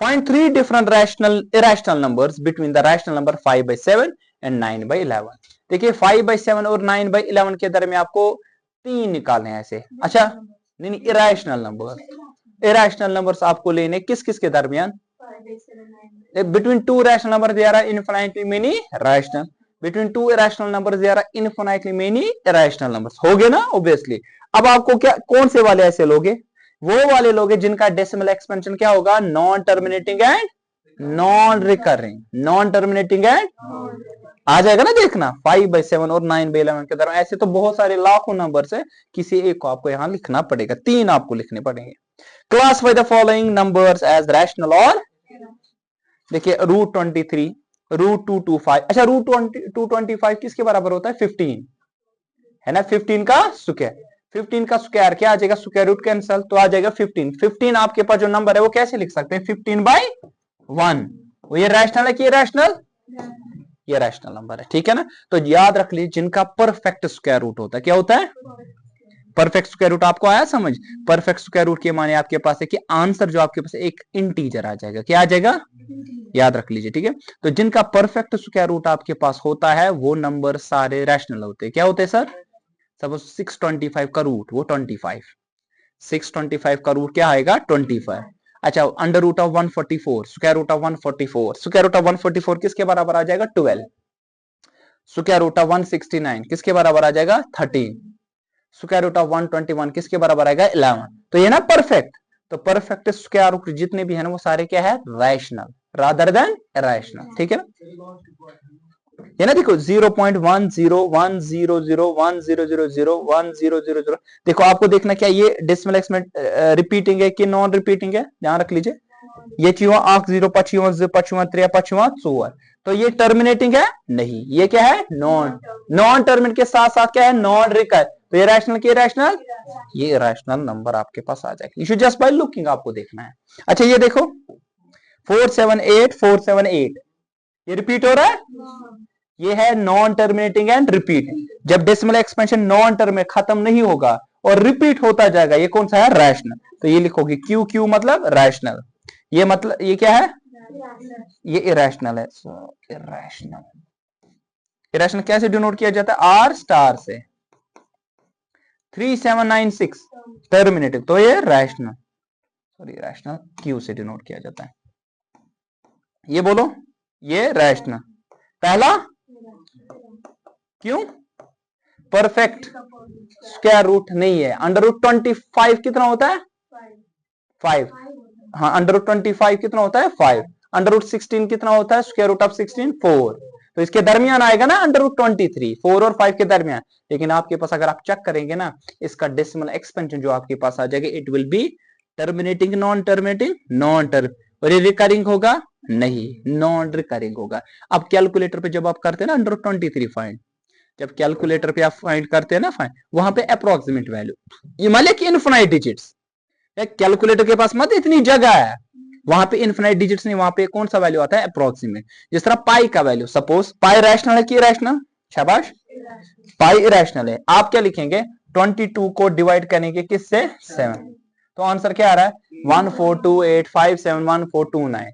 Find 3 different rational irrational numbers between the rational number 5/7 and 9/11। देखिए 5/7 और 9/11 के दरमियान आपको 3 निकालने हैं ऐसे। अच्छा नहीं इरेशनल नंबर, इरेशनल नंबर्स आपको लेने किस किस के दरमियान, between 2 rational number there are infinitely many rational, between 2 irrational numbers there are infinitely many irrational numbers, हो गए ना ऑब्वियसली। अब आपको क्या कौन से वाले ऐसे लोगे, वो वाले लोगे जिनका डेसिमल एक्सपेंशन क्या होगा, non terminating and non recurring, non terminating and आ जाएगा ना, देखना 5/7 और 9/11 के दरमियान। ऐसे तो बहुत सारे लाखों नंबर्स है, किसी एक को आपको यहां लिखना पड़ेगा, 3 आपको लिखने पड़ेंगे। Classify the following numbers as rational और, देखिए √23, √225, अच्छा √225 किसके बराबर होता है, 15 है ना, 15 का स्क्वायर, 15 का स्क्वायर क्या आ जाएगा, स्क्वायर रूट कैंसल, तो आ जाएगा 15। 15 आपके पास जो नंबर है वो कैसे लिख सकते हैं, 15/1। वो ये रैशनल है कि ये रैशनल, ये रैशनल नंबर है, ठीक है ना। तो याद रख लीजिए जिनका परफेक्ट स्क्वायर रूट होता है, क्या होता है, परफेक्ट स्क्वायर रूट। आपको आया समझ, परफेक्ट स्क्वायर रूट के माने आपके पास है कि आंसर जो आपके पास एक इंटीजर आ जाएगा, क्या आ जाएगा, याद रख लीजिए, ठीक है। तो जिनका परफेक्ट स्क्वायर रूट आपके पास होता है वो नंबर सारे रैशनल होते हैं। क्या होते हैं सर, सपोज 625 का रूट वो 25, 625 का रूट क्या आएगा 25। अच्छा under root of 144, square root of 144, square root of 144 किसके बराबर आ जाएगा 12, स्क्वायर रूट ऑफ 169 किसके बराबर आ जाएगा 13, स्क्वायर रूट ऑफ 121 किसके बराबर आएगा 11। तो ये ना परफेक्ट, तो परफेक्ट स्क्वायर रूट जितने भी है ना वो सारे क्या है, रैशनल रादर देन इरेशनल, ठीक है ना। ये ना देखो 0.10100010001000, देखो आपको देखना क्या ये डेसिमल एक्सपेंट रिपीटिंग है कि नॉन रिपीटिंग है, ध्यान रख लीजिए। ये चीवा आंख 0 5 5 3 5 4, तो ये टर्मिनेटिंग है नहीं, ये क्या है नॉन, नॉन टर्मिनेट के साथ साथ क्या है नॉन रिकर, तो ये रैशनल की रैशनल, ये रैशनल नंबर आपके पास आ जाएगा, you should just by looking आपको देखना है। अच्छा ये देखो 478 478 ये रिपीट हो रहा है, ये है नॉन टर्मिनेटिंग एंड रिपीट। जब डेसिमल एक्सपेंशन नॉन टर्म में खत्म नहीं होगा और रिपीट होता जाएगा, ये कौन सा है रैशनल, तो ये लिखोगे क्यू क्यू मतलब रैशनल, ये मतलब ये क्या है, ये इरेशनल है। इरेशनल, इरेशनल कैसे डिनोट किया जाता है, आर स्टार से। 3796 टर्मिनेटिव, तो ये रैशनल, सॉरी रैशनल क्यू से डिनोट किया जाता है। ये बोलो ये रैशनल। पहला क्यों? परफेक्ट स्क्वायर रूट नहीं है। अंडर रूट 25 कितना होता है? 5। हाँ, अंडर रूट 25 कितना होता है? 5। अंडर रूट 16 कितना होता है? Square root of 16 4। तो इसके दरमियान आएगा ना अंडर रूट 23, 4 और 5 के दरमियान। लेकिन आपके पास अगर आप चेक करेंगे ना, इसका डेसिमल एक्सपेंशन जो आपके पास आ जाएगा, it will be terminating non terminating non term. और ये रिकरिंग होगा नहीं, नॉन रिकरिंग होगा। अब कैलकुलेटर पे जब आप करते हैं ना अंडर रूट 23 फाइंड, जब कैलकुलेटर पे आप फाइंड करते हैं ना फाइंड, वहां पे अप्रोक्सीमेट वैल्यू, ये मान लिया कि इनफिनाइट डिजिट्स, कैलकुलेटर के पास मत इतनी जगह है, वहां पे इनफिनाइट डिजिट्स नहीं, वहां पे कौन सा वैल्यू आता है? अप्रोक्सीमेट। जिस तरह पाई का वैल्यू, सपोज पाई रैशनल है कि इरैशनल? शाबाश, पाई इरैशनल है। आप क्या लिखेंगे? 22 को डिवाइड करेंगे किससे? 7। तो आंसर क्या आ रहा है? 14285711429।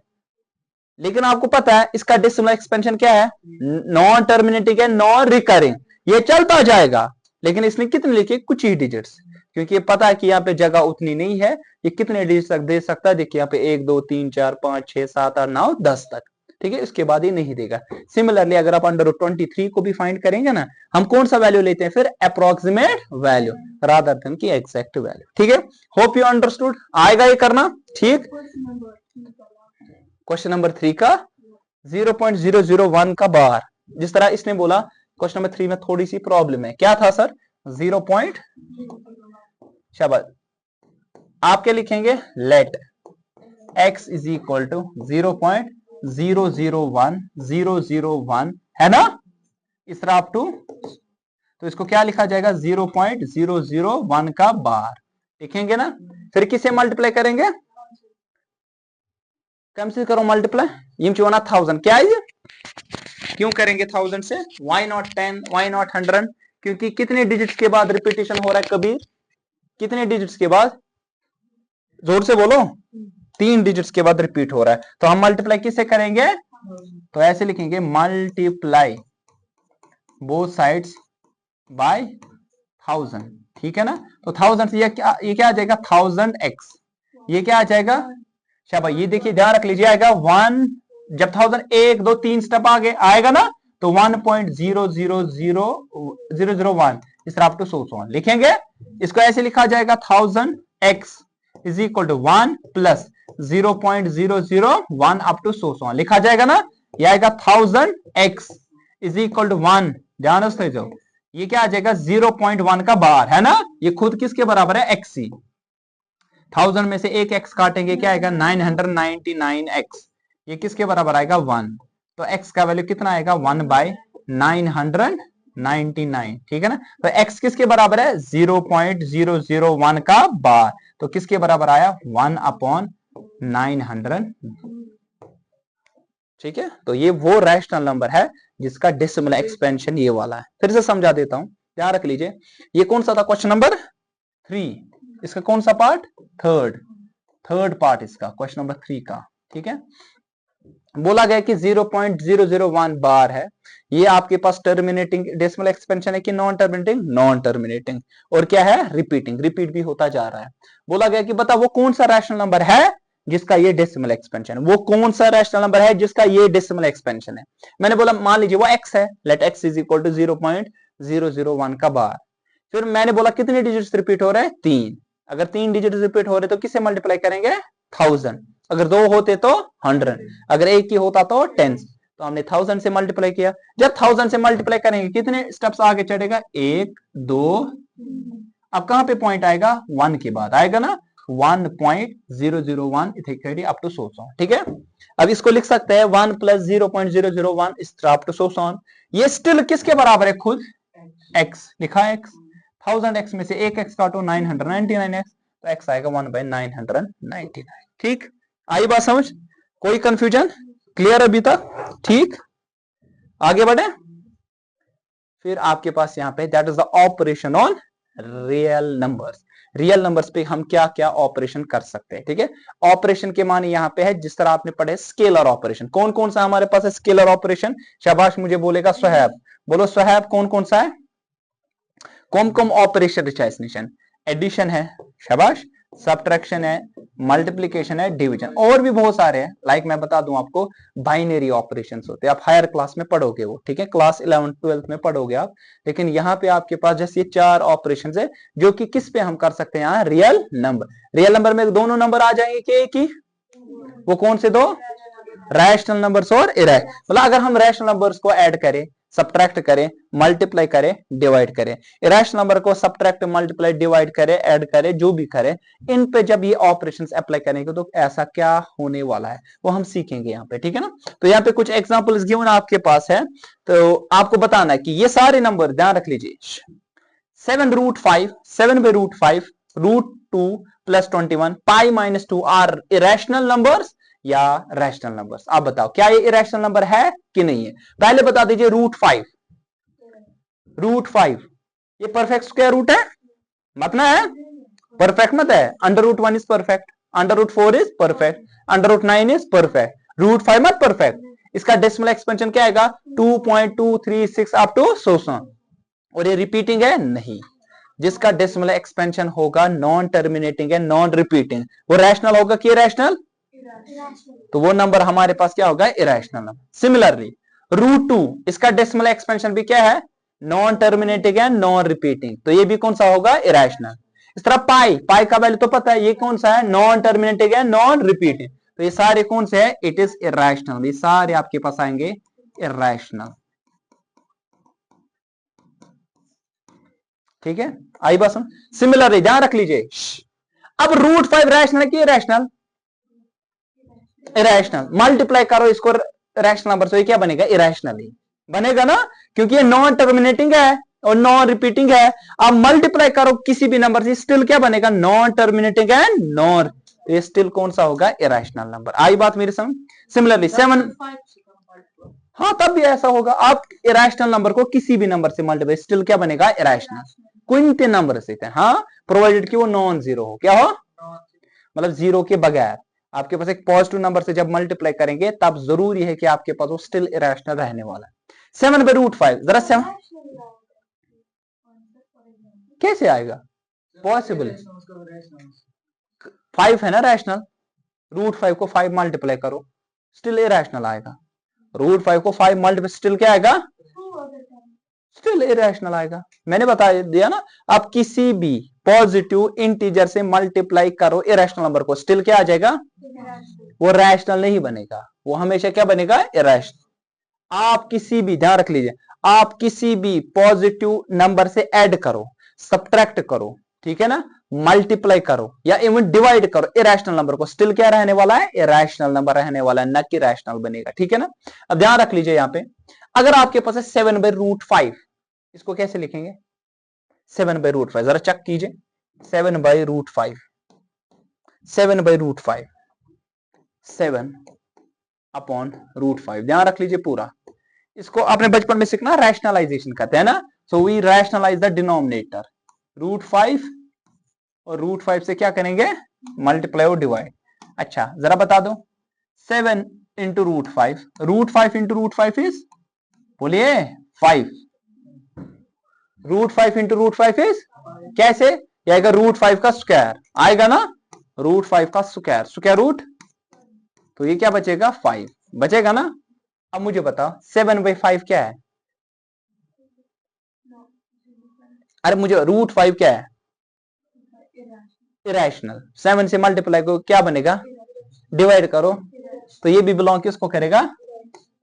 लेकिन आपको पता है इसका डेसिमल एक्सपेंशन क्या है? नॉन टर्मिनेटिंग है, नॉन रिकरिंग, ये चलता जाएगा। लेकिन इसने कितने लिखे? कुछ ही डिजिट्स, क्योंकि ये पता है कि यहाँ पे जगह उतनी नहीं है, ये कितने डिजिट तक दे सकता है? देखिए यहाँ पे 1 2 3 4 5 6 7 8 9 10 तक, ठीक है, इसके बाद ये नहीं देगा। सिमिलरली अगर आप अंडर रूट 23 को भी फाइंड करेंगे ना, हम कौन सा वैल्यू लेते हैं फिर? अप्रोक्सीमेट वैल्यू रादर देन की एग्जैक्ट वैल्यू, ठीक है। Hope you understood. आएगा ये करना, ठीक। क्वेश्चन नंबर 3 का 0.001 का बार, जिस तरह इसने बोला क्वेश्चन नंबर 3 में थोड़ी सी प्रॉब्लम है। क्या था सर? 0. शाबाश, आप क्या लिखेंगे? Let x is equal to 0.001001, है ना, इस तरह अप टू, तो इसको क्या लिखा जाएगा? 0.001 का बार लिखेंगे ना। फिर किसे मल्टीप्लाई करेंगे? कम से करो मल्टीप्लाई, ये 1000 क्या है? क्यों करेंगे 1000 से? Why not 10, why not 100? क्योंकि कितने डिजिट्स के बाद रिपीटेशन हो रहा है कबीर? कितने डिजिट्स के बाद? जोर से बोलो। 3 डिजिट्स के बाद रिपीट हो रहा है, तो हम मल्टीप्लाई किससे करेंगे? तो ऐसे लिखेंगे मल्टीप्लाई बोथ साइड्स बाय 1000, ठीक है ना। तो 1000 से ये क्या आ जाएगा? 1000x। ये क्या आ जाएगा? शाबाश, ये देखिए ध्यान रख लीजिए, आएगा 1, जब 1000 1 2 3 स्टेप आगे आएगा ना, तो 1.000001 इस तरह आप तो 100 लिखेंगे। इसको ऐसे लिखा जाएगा 1000x is equal to 1 plus 0.001 up to 100 लिखा जाएगा ना। ये आएगा 1000x इज इक्वल टू 1, ध्यान से जाओ, ये क्या आ जाएगा? 0.1 का बार, है ना। ये खुद किसके बराबर है? xc। 1000 में से एक x काटेंगे, क्या आएगा? 999x। ये किसके बराबर आएगा? 1। तो x का वैल्यू कितना आएगा? 1/999, ठीक है ना। तो x किसके बराबर है? 0.001 का बार, तो किसके बराबर आया? 1/900, ठीक है। तो ये वो रैशनल नंबर है जिसका डेसिमल एक्सपेंशन ये वाला है। फिर से समझा देता हूं, ध्यान रख लीजिए। ये कौन सा था? क्वेश्चन नंबर 3, इसका कौन सा पार्ट? थर्ड पार्ट इसका, क्वेश्चन नंबर 3 का, ठीक है। बोला गया कि 0.001 बार है, ये आपके पास टर्मिनेटिंग डेसिमल एक्सपेंशन है कि नॉन टर्मिनेटिंग? Non terminating. और क्या है? रिपीटिंग, रिपीट भी होता जा रहा है। बोला गया कि बता वो कौन सा रैशनल नंबर है जिसका ये डेसिमल एक्सपेंशन है? वो कौन सा रैशनल नंबर है जिसका ये डेसिमल एक्सपेंशन है? मैंने बोला मान लीजिए वो x है, let x is equal to 0.001 का बार। फिर मैंने बोला कितने डिजिट्स रिपीट हो रहे हैं? 3। अगर 3 डिजिट रिपीट हो रहे तो किससे मल्टीप्लाई करेंगे? 1000। अगर 2 होते तो 100, अगर एक ही होता तो 10। तो हमने 1000 से मल्टीप्लाई किया। जब 1000 से मल्टीप्लाई करेंगे कितने स्टेप्स आगे चढ़ेगा? 1 2, अब कहां पे पॉइंट आएगा? 1 के बाद आएगा ना, 1.001 इथिकली अप टू 100, ठीक है। अब इसको लिख सकते हैं 1 प्लस 0.001 इस तरह अप टू 100। ये स्टिल किसके बराबर है? खुद x लिखा है। x 1000x में से एक x काटो, 999x, तो x आएगा 1/999, ठीक। आई बात समझ? कोई कंफ्यूजन? क्लियर अभी तक? ठीक, आगे बढ़े। फिर आपके पास यहां पे that is the operation on real numbers. Real numbers पे हम क्या क्या ऑपरेशन कर सकते हैं, ठीक है। ऑपरेशन के माने यहां पे है जिस तरह आपने पढ़े स्केलर ऑपरेशन। कौन कौन सा हमारे पास है स्केलर ऑपरेशन? शाबाश, मुझे बोलेगा सुहैब। बोलो सुहैब, कौन कौन सा है? कौन कौन ऑपरेशन? एडिशन है, शाबाश। सब्ट्रैक्शन है, मल्टीप्लीकेशन है, डिवीजन, और भी बहुत सारे हैं। लाइक मैं बता दूं आपको, बाइनरी ऑपरेशंस होते हैं, आप हायर क्लास में पढ़ोगे वो, ठीक है, क्लास 11 12 में पढ़ोगे आप। लेकिन यहाँ पे आपके पास जैसे ये 4 ऑपरेशंस है जो कि किस पे हम कर सकते हैं, यहाँ रियल नंबर। रियल नंबर में दोनों नंबर आ जाएंगे कि एक ही, वो कौन से दो, रैशनल नंबर्स और इरेशनल। मतलब अगर हम रैशनल नंबर्स को ऐड करें, सब्ट्रैक्ट करें, मल्टीप्लाई करें, डिवाइड करें, इरेशनल नंबर को सब्ट्रैक्ट, मल्टीप्लाई, डिवाइड करें, ऐड करें, जो भी करें, इन पे जब ये ऑपरेशंस अप्लाई करेंगे तो ऐसा क्या होने वाला है वो हम सीखेंगे यहाँ पे, ठीक है ना। तो यहाँ पे कुछ एग्जांपल्स गिवन आपके पास है, तो आपको बताना है कि ये सारे नंबर ध्यान रख लीजिए। 7√5, 7/√5, √2 + 21, π-2 आर इरेशनल नंबर्स या रैशनल नंबर्स। आप बताओ क्या ये इरेशनल नंबर है कि नहीं है। पहले बता दीजिए, √5, √5 ये परफेक्ट स्क्वायर रूट है, मतलब है परफेक्ट मत है। √1 is perfect, √4 is perfect, √9 is perfect, √5 मत परफेक्ट। इसका डेसिमल एक्सपेंशन क्या आएगा, 2.236 अप टू 100। और ये रिपीटिंग है नहीं, जिसका डेसिमल एक्सपेंशन होगा नॉन टर्मिनेटिंग है, नॉन रिपीटिंग, वो रैशनल होगा कि इरेशनल, तो वो नंबर हमारे पास क्या होगा, इरेशनल नंबर। सिमिलरली √2 इसका डेसिमल एक्सपेंशन भी क्या है, नॉन टर्मिनेटिंग है, नॉन रिपीटिंग, तो ये भी कौन सा होगा, इरेशनल। इस तरह पाई का वैल्यू तो पता है, ये कौन सा है, नॉन टर्मिनेटिंग है, नॉन रिपीटिंग, तो ये सारे कौन से है, इट इज इरेशनल, ये सारे आपके पास आएंगे इरेशनल, ठीक है। आई बस सिमिलरली ध्यान रख लीजिए। अब √5 रैशनल की इरेशनल, इरेशनल, मल्टीप्लाई करो इसको रैशनल नंबर से, क्या बनेगा, इरेशनल ही बनेगा ना, क्योंकि ये नॉन टर्मिनेटिंग है और नॉन रिपीटिंग है। अब मल्टीप्लाई करो किसी भी नंबर से, स्टिल क्या बनेगा, नॉन टर्मिनेटिंग है, नॉन, ये स्टिल कौन सा होगा, इरेशनल नंबर। आई बात मेरी समझ। सिमिलरली 7, हाँ तब भी ऐसा होगा, आप इरेशनल नंबर को किसी भी नंबर से मल्टीप्लाई, स्टिल क्या बनेगा, इरेशनल, क्विंट नंबर से, हाँ प्रोवाइडेड कि वो नॉन जीरो हो, क्या हो, मतलब जीरो के बगैर। आपके पास एक पॉजिटिव नंबर से जब मल्टीप्लाई करेंगे तब जरूरी है कि आपके पास वो स्टिल इरेशनल रहने वाला है। 7/√5, जरा 7 कैसे आएगा, पॉसिबल, 5 है ना रैशनल, √5 को 5 मल्टीप्लाई करो, स्टिल इरेशनल आएगा। √5 को 5 मल्टीप्लाई, स्टिल क्या आएगा, स्टिल इरेशनल आएगा। मैंने बता दिया ना, आप किसी भी पॉजिटिव इंटीजर से मल्टीप्लाई करो इरेशनल नंबर को, स्टिल क्या आ जाएगा, वो रैशनल नहीं बनेगा, वो हमेशा क्या बनेगा, इरेशनल। आप किसी भी, ध्यान रख लीजिए, आप किसी भी पॉजिटिव नंबर से ऐड करो, सब्ट्रैक्ट करो, ठीक है ना, मल्टीप्लाई करो या इवन डिवाइड करो इरेशनल नंबर को, स्टिल क्या रहने वाला है, इरेशनल नंबर रहने वाला है, न कि रैशनल बनेगा, ठीक है ना। अब ध्यान रख लीजिए, यहां पे अगर आपके पास है 7/√5, इसको कैसे लिखेंगे, 7/√5, जरा चेक कीजिए, 7/√5, 7/√5, 7/√5, ध्यान रख लीजिए पूरा। इसको आपने बचपन में सीखना, रैशनलाइजेशन कहते हैं ना, so we rationalise the denominator, √5 और √5 से क्या करेंगे, मल्टीप्लाई और डिवाइड। अच्छा जरा बता दो, 7 इंटू √5, √5 इंटू √5 इज, बोलिए 5, √5 इंटू √5 इज कैसे आएगा, √5 का स्क्वायर आएगा ना, √5 का स्क्वायर, स्क्वायर रूट, तो ये क्या बचेगा, 5 बचेगा ना। अब मुझे बताओ 7/5 क्या है, अरे मुझे √5 क्या है, इरेशनल, 7 से मल्टीप्लाई को क्या बनेगा, डिवाइड करो, तो ये भी बिलोंग किसको करेगा,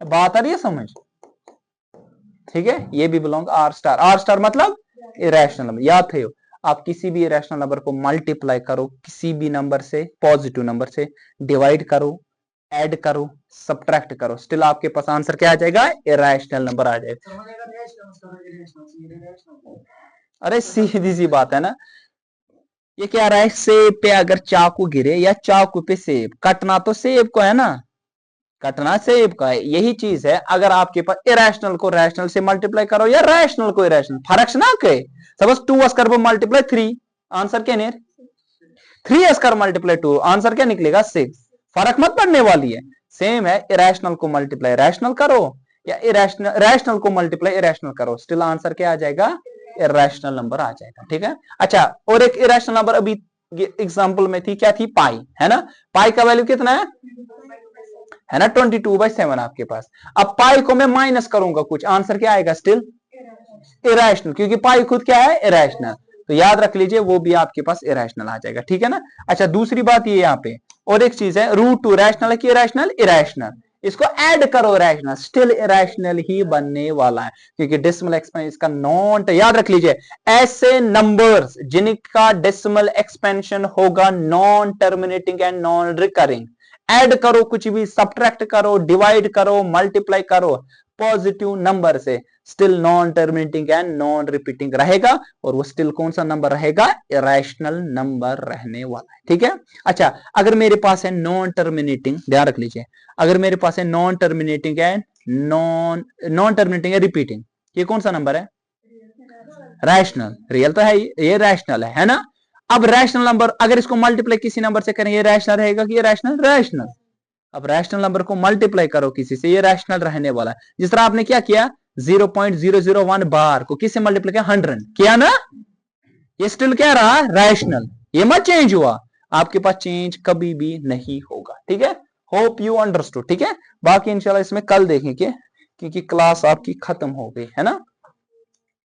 बात आ रही है समझ, ठीक है, ये भी belong R star, R star मतलब इरेशनल नंबर। याद थे, आप किसी भी इरेशनल नंबर को मल्टीप्लाई करो किसी भी नंबर से, पॉजिटिव नंबर से, डिवाइड करो, ऐड करो, सब्ट्रैक्ट करो, स्टिल आपके पास आंसर क्या आ जाएगा, इरेशनल नंबर आ जाएगा। अरे सीधी सी बात है ना, ये क्या रहा है, सेब पे अगर चाकू गिरे या चाकू पे सेब, कटना तो सेब को है ना, कटना सेब का है, यही चीज है। अगर आपके पास इरेशनल को रैशनल से मल्टीप्लाई करो या रैशनल को इरेशनल, फर्क ना कहे, सपोज 2 स्क्वायर मल्टीप्लाई 3, आंसर क्या नहीं, 3 स्क्वायर मल्टीप्लाई 2, आंसर क्या निकलेगा, 6, फर्क मत पड़ने वाली है, सेम है। इरेशनल को मल्टीप्लाई रैशनल करो या इरेशनल, रैशनल को मल्टीप्लाई इरेशनल करो, स्टिल आंसर क्या आ जाएगा, इरेशनल नंबर आ जाएगा, ठीक है। अच्छा और एक इरेशनल नंबर अभी एग्जाम्पल में थी, क्या थी, पाई, है ना। पाई का वैल्यू कितना है ना, 22/7 आपके पास। अब पाई को मैं माइनस करूंगा कुछ, आंसर क्या आएगा, स्टिल इरेशनल, क्योंकि पाई खुद क्या है, इरेशनल। तो याद रख लीजिए वो भी आपके पास इरेशनल आ जाएगा, ठीक है ना। अच्छा, दूसरी बात ये यहाँ पे और एक चीज है, √2 रैशनल है कि इरेशनल, इरेशनल। इसको ऐड करो रैशनल, स्टिल इरेशनल ही बनने वाला है, क्योंकि डेसिमल एक्सपेंशन इसका नॉन, याद रख लीजिए ऐसे नंबर्स जिनका डेसिमल एक्सपेंशन होगा non terminating and non recurring, add करो कुछ भी, सब्ट्रैक्ट करो, डिवाइड करो, मल्टीप्लाई करो पॉजिटिव नंबर से, still non terminating and non repeating रहेगा, और वो स्टिल कौन सा नंबर रहेगा, इरेशनल नंबर रहने वाला है, ठीक है। अच्छा, अगर मेरे पास है नॉन टर्मिनेटिंग, ध्यान रख लीजिए, अगर मेरे पास है non terminating and non terminating and repeating, ये कौन सा नंबर है, रैशनल, रियल तो है ये रैशनल है ना। अब रैशनल नंबर अगर इसको मल्टीप्लाई किसी नंबर से करें, ये रैशनल रहेगा कि ये रैशनल, रैशनल। अब रैशनल नंबर को मल्टीप्लाई करो किसी से, ये रैशनल रहने वाला है। जिस तरह आपने क्या किया, 0.001 बार को किससे मल्टीप्लाई किया, 100 किया ना, ये स्टिल क्या रहा, रैशनल, ये मत चेंज हुआ, आपके पास चेंज कभी भी नहीं होगा, ठीक है। होप यू अंडरस्टूड, ठीक है। बाकी इंशाल्लाह इसमें कल देखेंगे, क्योंकि क्लास आपकी खत्म हो गई है ना।